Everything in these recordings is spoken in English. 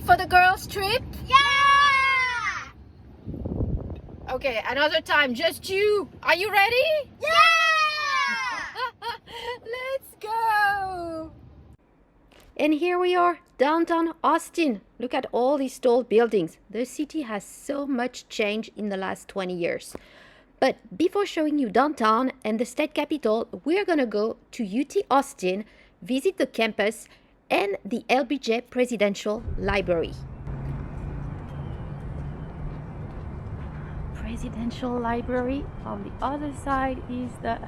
for the girls' trip? Yeah! Okay, another time, just you. Are you ready? Yeah! Let's go! And here we are, downtown Austin. Look at all these tall buildings. The city has so much changed in the last 20 years. But before showing you downtown and the state capitol, we're gonna go to UT Austin, visit the campus and the LBJ Presidential Library. Presidential Library. On the other side is the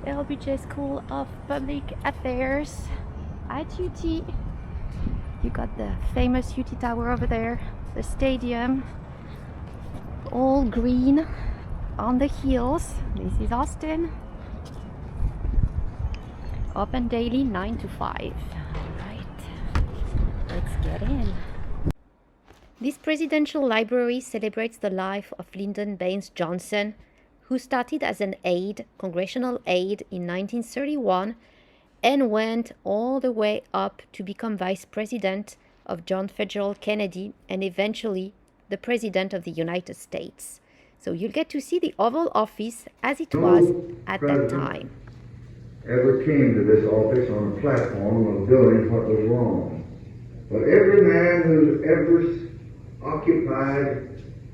LBJ School of Public Affairs at UT. You got the famous UT Tower over there, the stadium, all green on the hills. This is Austin. Open daily 9 to 5. Alright, let's get in. This presidential library celebrates the life of Lyndon Baines Johnson, who started as an aide, congressional aide in 1931 and went all the way up to become vice president of John Fitzgerald Kennedy and eventually the president of the United States. So you'll get to see the Oval Office as it was at that time. Ever came to this office on a platform of doing what was wrong. But every man who's ever occupied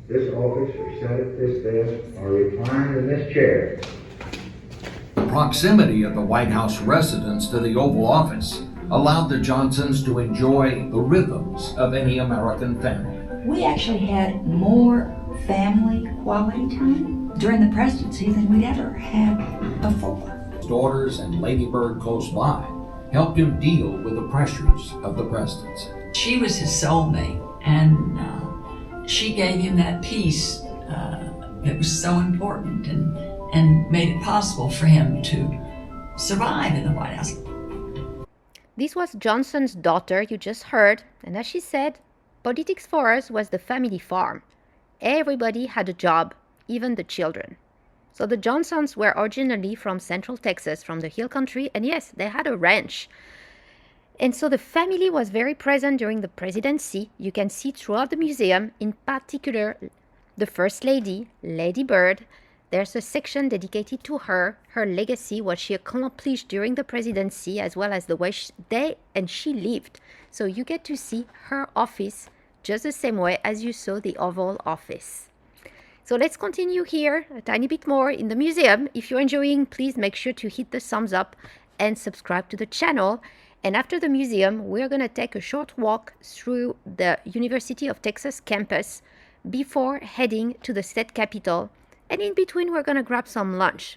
this office or sat at this desk or reclined in this chair. The proximity of the White House residence to the Oval Office allowed the Johnsons to enjoy the rhythms of any American family. We actually had more family quality time during the presidency than we'd ever had before. His daughters and Lady Bird close by helped him deal with the pressures of the presidency. She was his soulmate, and she gave him that peace that was so important and made it possible for him to survive in the White House. This was Johnson's daughter you just heard, and as she said, politics for us was the family farm. Everybody had a job, even the children. So the Johnsons were originally from Central Texas, from the Hill Country, and yes, they had a ranch. And so the family was very present during the presidency. You can see throughout the museum, in particular, the First Lady, Lady Bird. There's a section dedicated to her legacy, what she accomplished during the presidency, as well as the way she lived. So you get to see her office just the same way as you saw the Oval Office. So let's continue here a tiny bit more in the museum. If you're enjoying, please make sure to hit the thumbs up and subscribe to the channel. And after the museum, we're going to take a short walk through the University of Texas campus before heading to the state capitol. And in between, we're going to grab some lunch.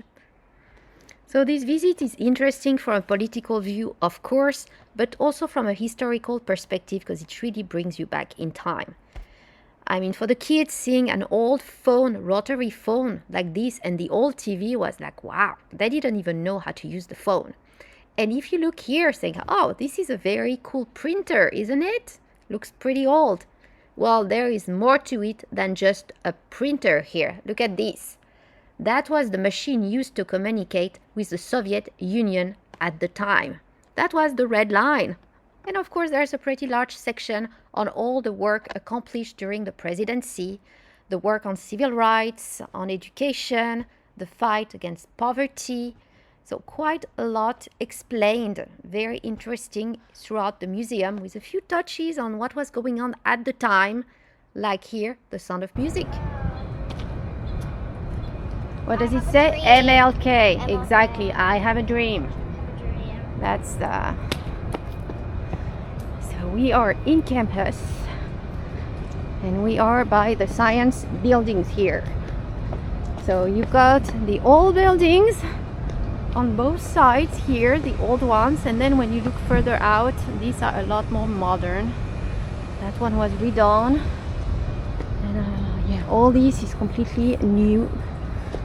So this visit is interesting from a political view, of course, but also from a historical perspective because it really brings you back in time. I mean, for the kids, seeing an old phone, rotary phone like this and the old TV was like, wow, they didn't even know how to use the phone. And if you look here saying, oh, this is a very cool printer, isn't it? Looks pretty old. Well, there is more to it than just a printer here. Look at this. That was the machine used to communicate with the Soviet Union at the time. That was the Red Line. And of course, there's a pretty large section on all the work accomplished during the presidency, the work on civil rights, on education, the fight against poverty. So quite a lot explained, very interesting throughout the museum with a few touches on what was going on at the time, like here, The Sound of Music. What does it say? MLK. Exactly. I have a dream. That's the... So we are in campus and we are by the science buildings here. So you've got the old buildings on both sides here, the old ones, and then when you look further out, these are a lot more modern. That one was redone, and yeah, all this is completely new.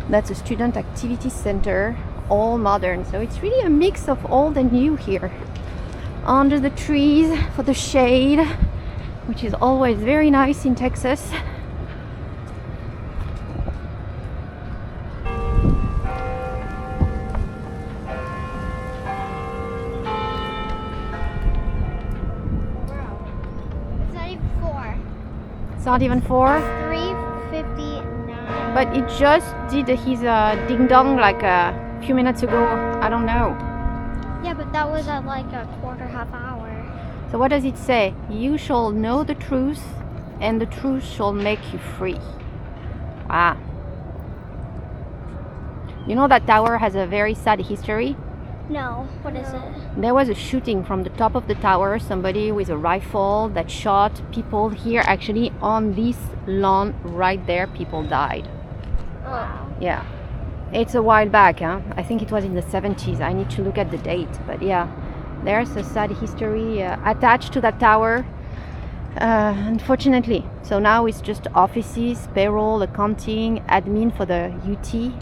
That's a student activity center, all modern. So it's really a mix of old and new here. Under the trees for the shade, which is always very nice in Texas. 4. It's not even 4? 3:59. But it just did his ding dong like a few minutes ago. I don't know. Yeah, but that was at like a quarter half hour. So what does it say? You shall know the truth, and the truth shall make you free. Wow. You know that tower has a very sad history? No, what is it? There was a shooting from the top of the tower, somebody with a rifle that shot people here. Actually, on this lawn right there, people died. Oh. Yeah. It's a while back, huh? I think it was in the 70s. I need to look at the date. But yeah, there's a sad history attached to that tower, unfortunately. So now it's just offices, payroll, accounting, admin for the UT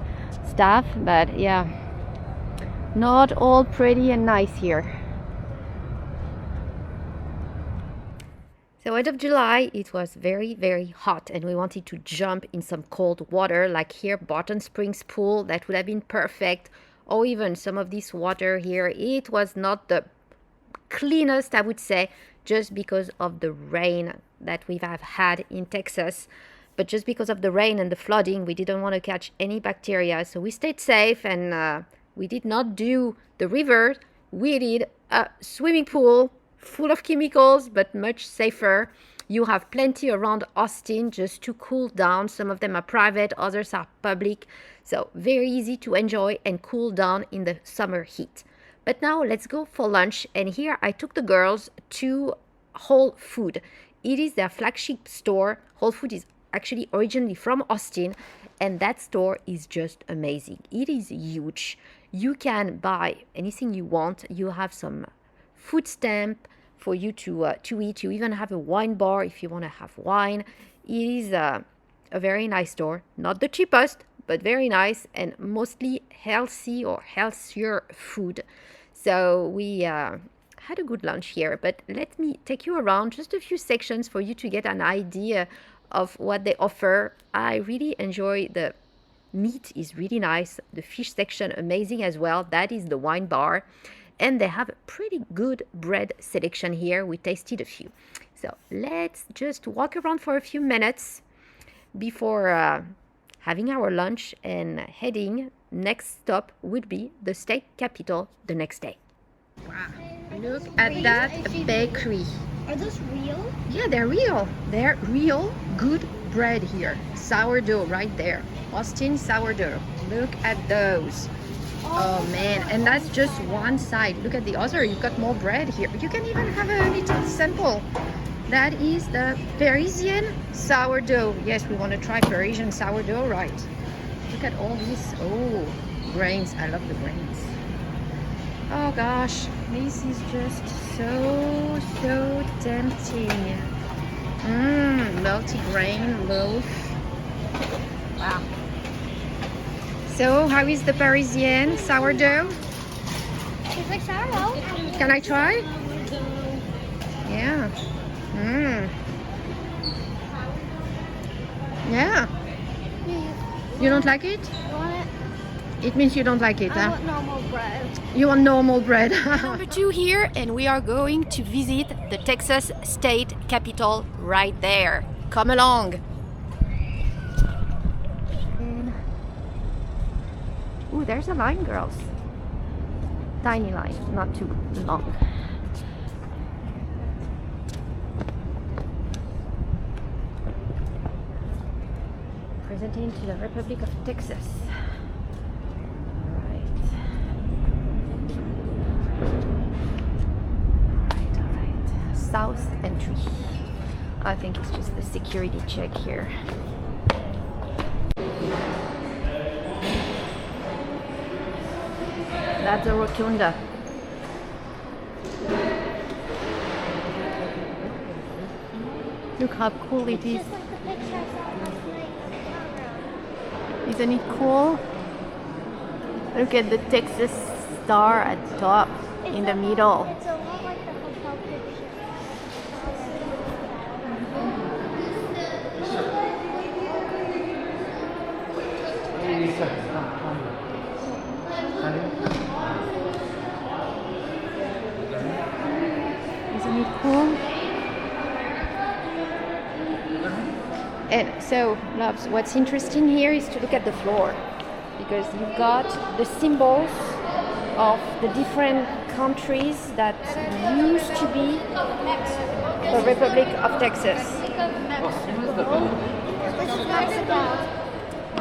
staff. But yeah, not all pretty and nice here. So end of July, it was very, very hot and we wanted to jump in some cold water, like here, Barton Springs pool. That would have been perfect. Or even some of this water here. It was not the cleanest, I would say, just because of the rain that we have had in Texas. But just because of the rain and the flooding, we didn't want to catch any bacteria. So we stayed safe and we did not do the river. We did a swimming pool full of chemicals, but much safer. You have plenty around Austin just to cool down. Some of them are private, others are public. So very easy to enjoy and cool down in the summer heat. But now let's go for lunch. And here I took the girls to Whole Food. It is their flagship store. Whole Food is actually originally from Austin, and that store is just amazing. It is huge. You can buy anything you want. You have some food stamp for you to eat. You even have a wine bar if you want to have wine. It is a very nice store. Not the cheapest, but very nice and mostly healthy or healthier food. So we had a good lunch here, but let me take you around just a few sections for you to get an idea of what they offer. I really enjoy the meat is really nice. The fish section amazing as well. That is the wine bar. And they have a pretty good bread selection here. We tasted a few. So let's just walk around for a few minutes before having our lunch and heading. Next stop would be the state capitol the next day. Wow. Look at that bakery. Are those real? Yeah, they're real. They're real good bread here. Sourdough right there. Austin sourdough. Look at those. Oh man, and that's just one side. Look at the other. You've got more bread here. You can even have a little sample. That is the Parisian sourdough. Yes, we want to try Parisian sourdough, right? Look at all these. Oh, grains. I love the grains. Oh gosh, this is just so tempting. Multi-grain loaf. Wow. So, how is the Parisian sourdough? Tastes like sourdough. Can I try? Yeah. Yeah. You don't like it? You want it? It means you don't like it, I huh? want normal bread. You want normal bread. Number 2 here, and we are going to visit the Texas state capitol right there. Come along. Ooh, there's a line, girls. Tiny line, not too long. Presenting to the Republic of Texas. Alright. South entry. I think it's just the security check here. That's a rotunda. Look how cool it is. Just like the picture I saw last night. Isn't it cool? Look at the Texas star at the top, in the middle. It's a lot like the hotel picture. Isn't it cool? And so, loves, what's interesting here is to look at the floor, because you've got the symbols of the different countries that used to be the Republic of Texas. This is Mexico.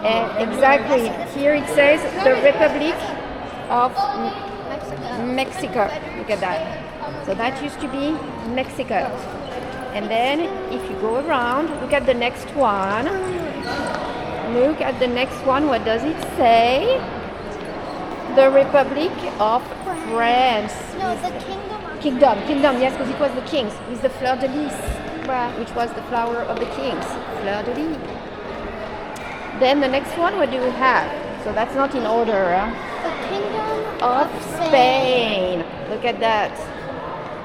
And exactly, here it says the Republic of Mexico. Look at that. So that used to be Mexico. And then if you go around, look at the next one. Look at the next one. What does it say? The Republic of France. No, the kingdom. Kingdom, yes, because it was the kings with the fleur de lis, which was the flower of the kings. Fleur de lis. Then the next one, what do we have? So that's not in order. The kingdom Of Spain. Look at that.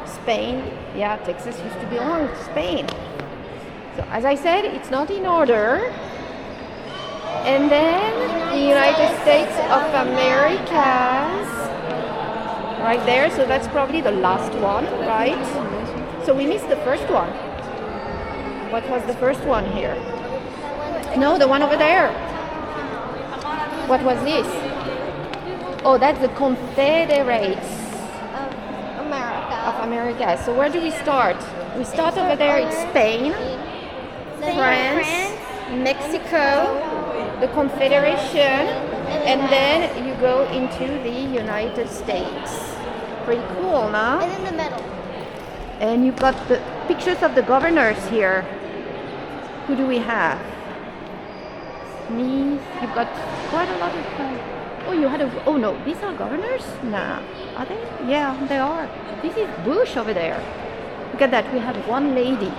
Spain. Yeah, Texas used to belong to Spain. So as I said, it's not in order. And then the United States of America. Right there. So that's probably the last one, right? So we missed the first one. What was the first one here? No, the one over there. What was this? Oh, that's the Confederates of America. of America. So where do we start? We start over there. It's Spain, France, Mexico, the Confederation, and then you go into the United States. Pretty cool, no? And in the middle. And you've got the pictures of the governors here. Who do we have? Me. You've got quite a lot of. Oh, you had a. Oh no, these are governors? Nah. Are they? Yeah, they are. This is Bush over there. Look at that. We have one lady.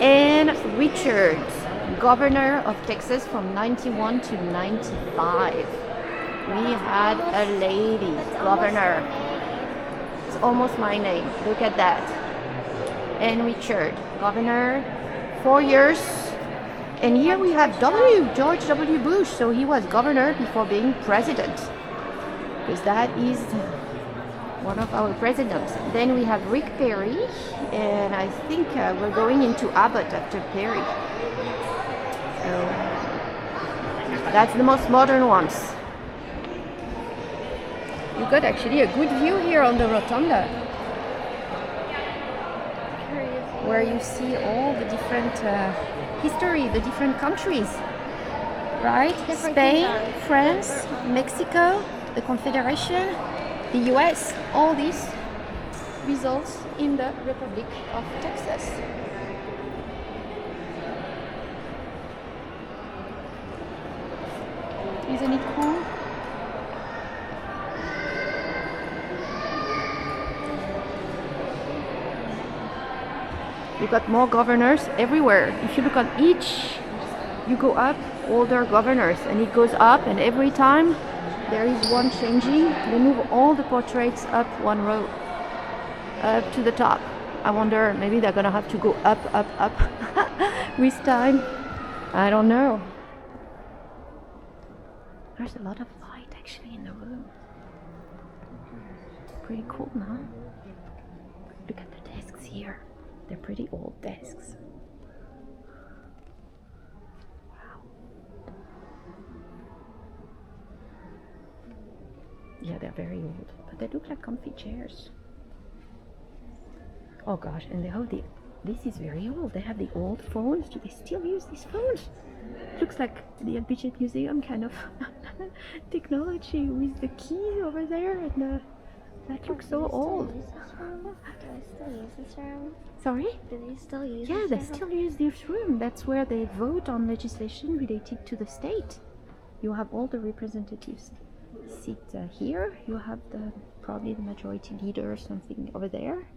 Ann Richards, governor of Texas from 91 to 95. We had a lady governor. It's almost my name. Look at that. Ann Richards, governor, 4 years. And here we have George W. Bush. So he was governor before being president, because that is one of our presidents. Then we have Rick Perry, and I think we're going into Abbott after Perry. So that's the most modern ones. You've got actually a good view here on the rotunda, where you see all the different history, the different countries, right? Different Spain, kingdoms. France, Mexico, the Confederation, the US, all these results in the Republic of Texas. Isn't it cool? You got more governors everywhere. If you look on each, you go up, older governors, and it goes up, and every time there is one changing, they move all the portraits up one row, up to the top. I wonder, maybe they're gonna have to go up with time. I don't know. There's a lot of light actually in the room. Pretty cool, no? Look at the desks here. They're pretty old desks. Wow. Yeah, they're very old, but they look like comfy chairs. Oh gosh, and they have this is very old. They have the old phones. Do they still use these phones? Looks like the LBJ Museum kind of technology with the keys over there, and that looks so old. Do they still use this room? Sorry? Do they still use Yeah, this they room? still use this room. That's where they vote on legislation related to the state. You have all the representatives sit here. You have probably the majority leader or something over there.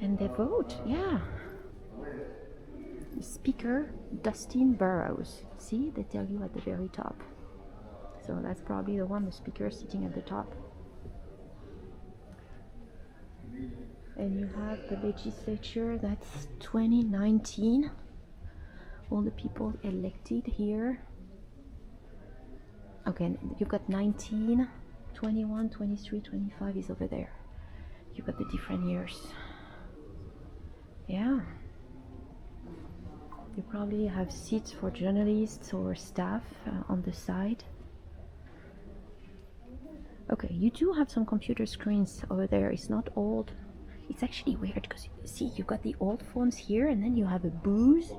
And they vote, yeah. Speaker Dustin Burrows. See, they tell you at the very top. So that's probably the one, the speaker sitting at the top. And you have the legislature, that's 2019. All the people elected here. Okay, you've got 19, 21, 23, 25 is over there. You've got the different years. Yeah. You probably have seats for journalists or staff on the side. Okay, you do have some computer screens over there. It's not old. It's actually weird because see, you got the old phones here and then you have a Bose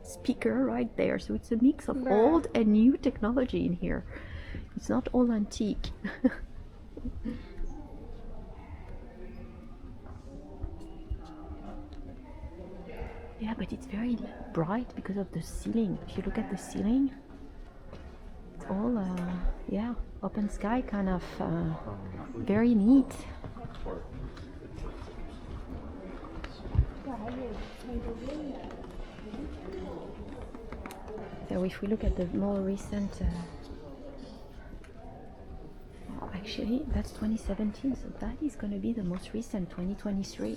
speaker right there. So it's a mix of old and new technology in here. It's not all antique. Yeah, but it's very bright because of the ceiling. If you look at the ceiling, it's all, yeah, open sky kind of, very neat. So if we look at the more recent, oh, actually that's 2017, so that is going to be the most recent, 2023.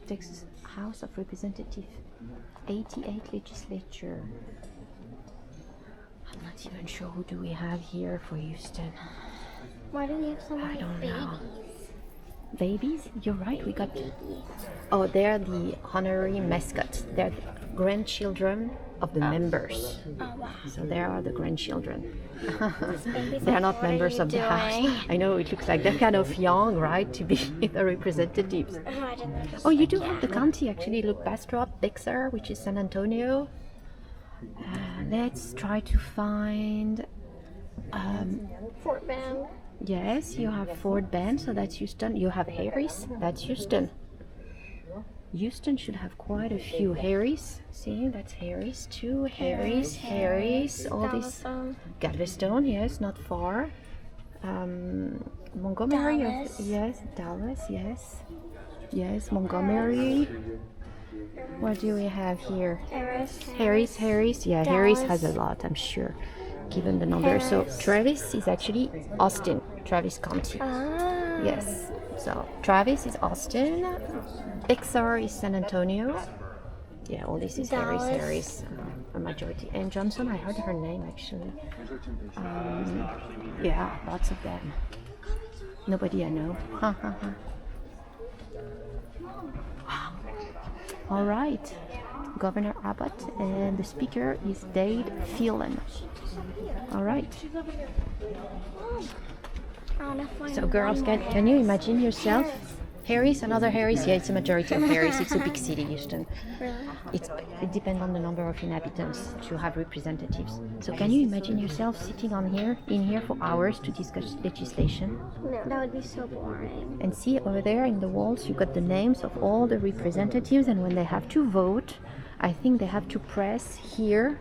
Texas House of Representatives, 88 legislature. I'm not even sure who do we have here for Houston. Why do we have so many I don't babies? know. Babies? You're right, we got... Oh, they're the honorary mascots. They're the grandchildren of the members. Oh, wow. So there are the grandchildren. Babies, They're like, not what are members you of the house. doing? I know, it looks like they're kind of young, right, to be the representatives. Imagine they're just Oh, you like, do have the county actually. Look, Bastrop, Bexar, which is San Antonio. Let's try to find... Fort Bend. Yes, you have Fort Bend, so that's Houston. You have Harris, that's Houston. Houston should have quite a few. Harris, see, that's Harris too. Harris, all this. Galveston, yes, not far. Montgomery, Dallas. yes, Dallas, yes. Yes, Montgomery. What do we have here? Harris, yeah, Harris has a lot, I'm sure, given the number. So Travis is actually Austin, Travis County. Ah. Yes, so Travis is Austin, Bexar is San Antonio. Yeah, all this is Dallas. Harris, a majority. And Johnson, I heard her name actually. Yeah, lots of them. Nobody I know. All right, Governor Abbott, and the speaker is Dade Phelan. All right. So girls, can you imagine yourself? Harris, another Harris? Yeah, it's a majority of Harris. It's a big city, Houston. It depends on the number of inhabitants to have representatives. So can you imagine yourself sitting in here for hours to discuss legislation? No, that would be so boring. And see over there in the walls, you got the names of all the representatives, and when they have to vote, I think they have to press here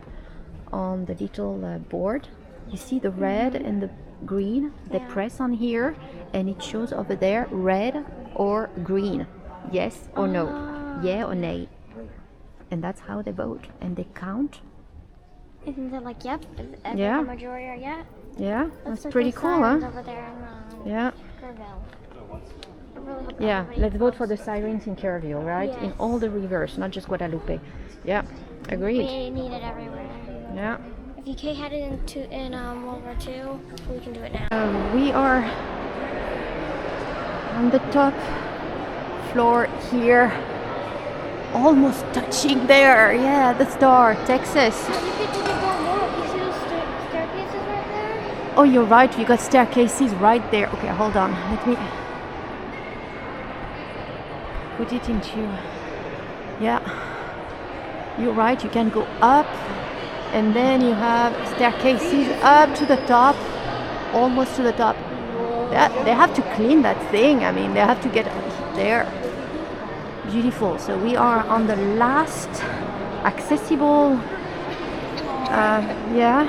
on the little board. You see the red and the green? They press on here, and it shows over there red or green, yes or no, yeah or nay, and that's how they vote, and they count. Isn't it like, yep, Yeah. the majority are yeah? Yeah, that's like pretty the cool, sirens huh? over there in, Yeah. Kerrville. I really hope Yeah, everybody let's vote for the votes. sirens in Kerrville, right? In Yes. all the rivers, not just Guadalupe. Yeah, agreed. We need it everywhere. Yeah. If UK had it in World War II, we can do it now. We are on the top floor here, almost touching there. Yeah, the star, Texas. You could do more. You see those staircases right there? Oh, you're right, we got staircases right there. Okay, hold on, let me put it into... Yeah, you're right, you can go up, and then you have staircases up to the top, almost to the top. They have to clean that thing. I mean, they have to get there. Beautiful. So we are on the last accessible, yeah,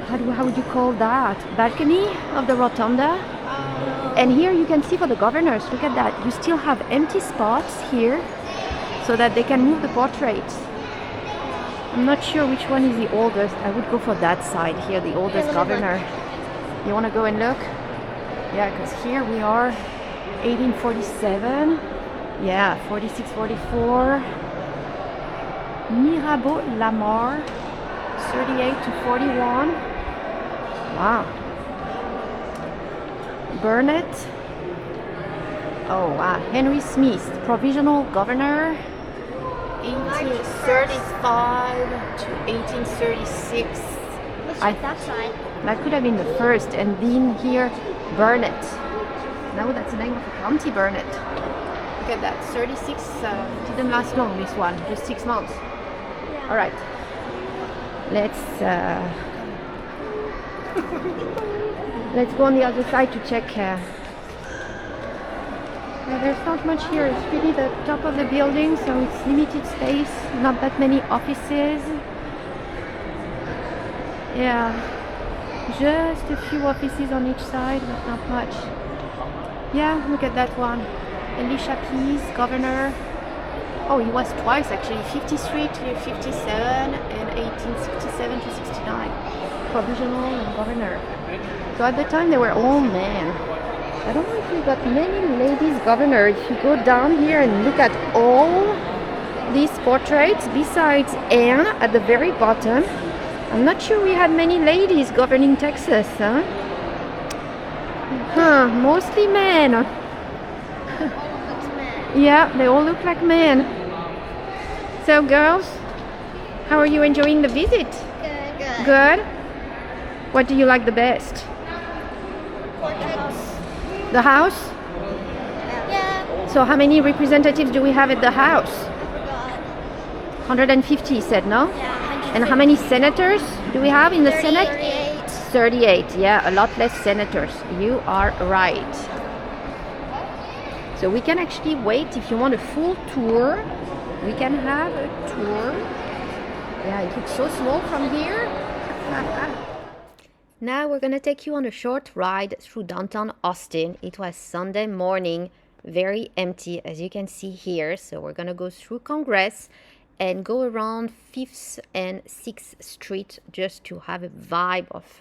how would you call that? Balcony of the rotunda. And here you can see for the governors, look at that. You still have empty spots here so that they can move the portraits. I'm not sure which one is the oldest. I would go for that side here, the oldest governor. You want to go and look? Yeah, because here we are, 1847. Yeah, 46, 44. Mirabeau Lamar, 38 to 41. Wow. Burnett. Oh wow. Henry Smith, provisional governor, 1835 to 1836. Let's check that side. That could have been the first, and then here, Burnett. No, that's the name of the county, Burnett. Look at that, 36, didn't last long, this one, just 6 months. Yeah. All right, let's go on the other side to check. There's not much here, it's really the top of the building, so it's limited space, not that many offices. Yeah, just a few offices on each side, but not much. Yeah, look at that one. Elisha Pease, governor. Oh, he was twice actually, 53 to 57 and 1867 to 69. Provisional and governor. So at the time they were all men. I don't know if we got many ladies governor. If you go down here and look at all these portraits, besides Anne at the very bottom, I'm not sure we had many ladies governing Texas, huh? Mostly men. Yeah, they all look like men. So girls, how are you enjoying the visit? Good. Good? What do you like the best? Portraits. The house? Yeah. So how many representatives do we have at the house? I forgot. 150 you said, no? Yeah. And how many senators do we have in the Senate? 38. 38, yeah, a lot less senators. You are right. So we can actually wait if you want a full tour. We can have a tour. Yeah, it looks so small from here. Now we're gonna take you on a short ride through downtown Austin. It was Sunday morning, very empty as you can see here. So we're gonna go through Congress and go around 5th and 6th Street just to have a vibe of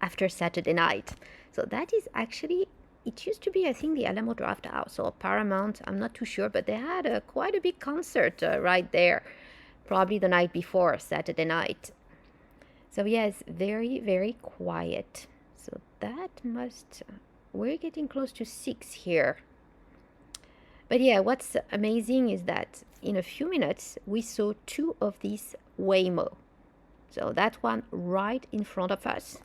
after Saturday night. So that is actually, it used to be, I think, the Alamo Draft House or Paramount. I'm not too sure, but they had quite a big concert right there, probably the night before, Saturday night. So yes, very, very quiet. So that must, we're getting close to 6 here. But yeah, what's amazing is that in a few minutes, we saw 2 of these Waymo. So that one right in front of us.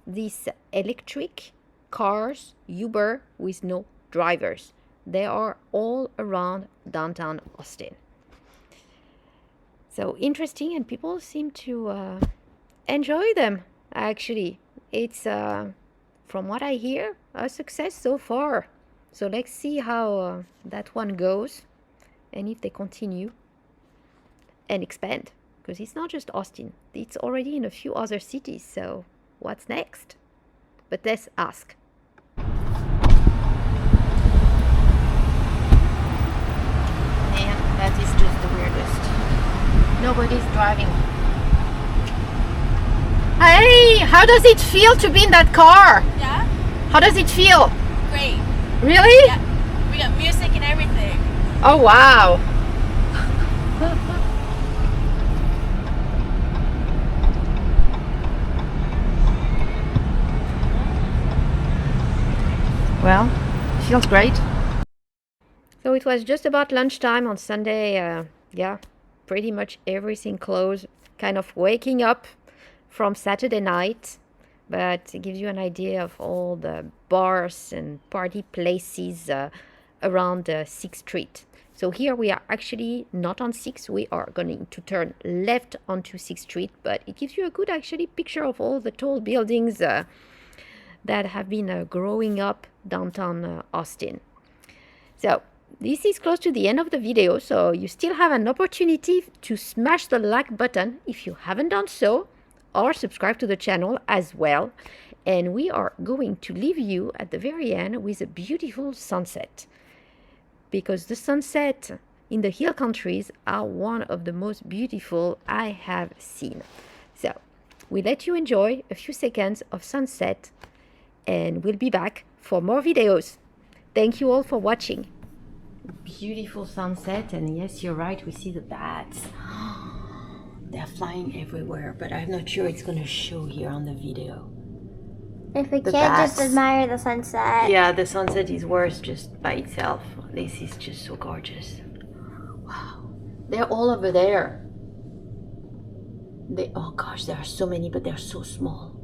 These electric cars, Uber with no drivers. They are all around downtown Austin. So interesting, and people seem to enjoy them, actually. It's, from what I hear, a success so far. So let's see how that one goes and if they continue and expand. Because it's not just Austin. It's already in a few other cities. So what's next? But let's ask. Man, that is just the weirdest. Nobody's driving. Hey, how does it feel to be in that car? Yeah? How does it feel? Great. Really? Yeah. We got music and everything. Oh, wow. Well, it feels great. So it was just about lunchtime on Sunday. Yeah, pretty much everything closed. Kind of waking up from Saturday night. But it gives you an idea of all the bars and party places around 6th Street. So here we are actually not on 6th. We are going to turn left onto 6th Street. But it gives you a good actually picture of all the tall buildings that have been growing up downtown Austin. So this is close to the end of the video. So you still have an opportunity to smash the like button if you haven't done so, or subscribe to the channel as well. And we are going to leave you at the very end with a beautiful sunset, because the sunset in the hill countries are one of the most beautiful I have seen. So we let you enjoy a few seconds of sunset, and we'll be back for more videos. Thank you all for watching. Beautiful sunset, and yes, you're right, we see the bats. They're flying everywhere, but I'm not sure it's going to show here on the video. If we The can't just bats. admire the sunset. Yeah, the sunset is worth just by itself. This is just so gorgeous. Wow. They're all over there. Oh gosh, there are so many, but they're so small.